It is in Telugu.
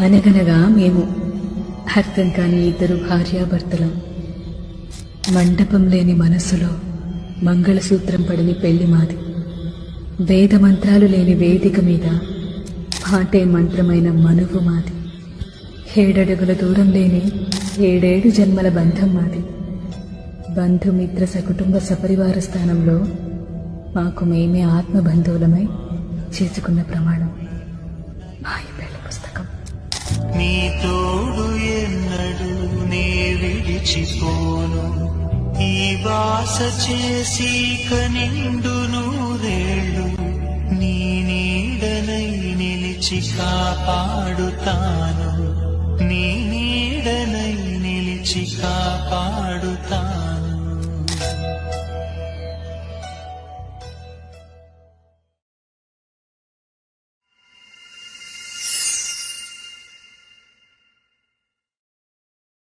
అనగనగా మేము అర్థం కాని ఇద్దరు భార్యాభర్తలం. మండపం లేని మనస్సులో మంగళసూత్రం పడిని పెళ్లి మాది. వేద మంత్రాలు లేని వేదిక మీద పాటే మంత్రమైన మనువు మాది. 7 అడుగుల దూరం లేని 7 జన్మల బంధం మాది. బంధుమిత్ర సకుటుంబ సపరివార స్థానంలో మాకు మేమే ఆత్మబంధువులమై చేసుకున్న ప్రమాణం మా ఈ పెళ్లి పుస్తకం. నీ తోడు ఎన్నడు నే విడిచిపోను, ఈ వాస చేసి కనిండు నూరేళ్ళు, నీ నీడనై నిలిచి కాపాడుతాను, నీ నీడనై నిలిచి కాపాడు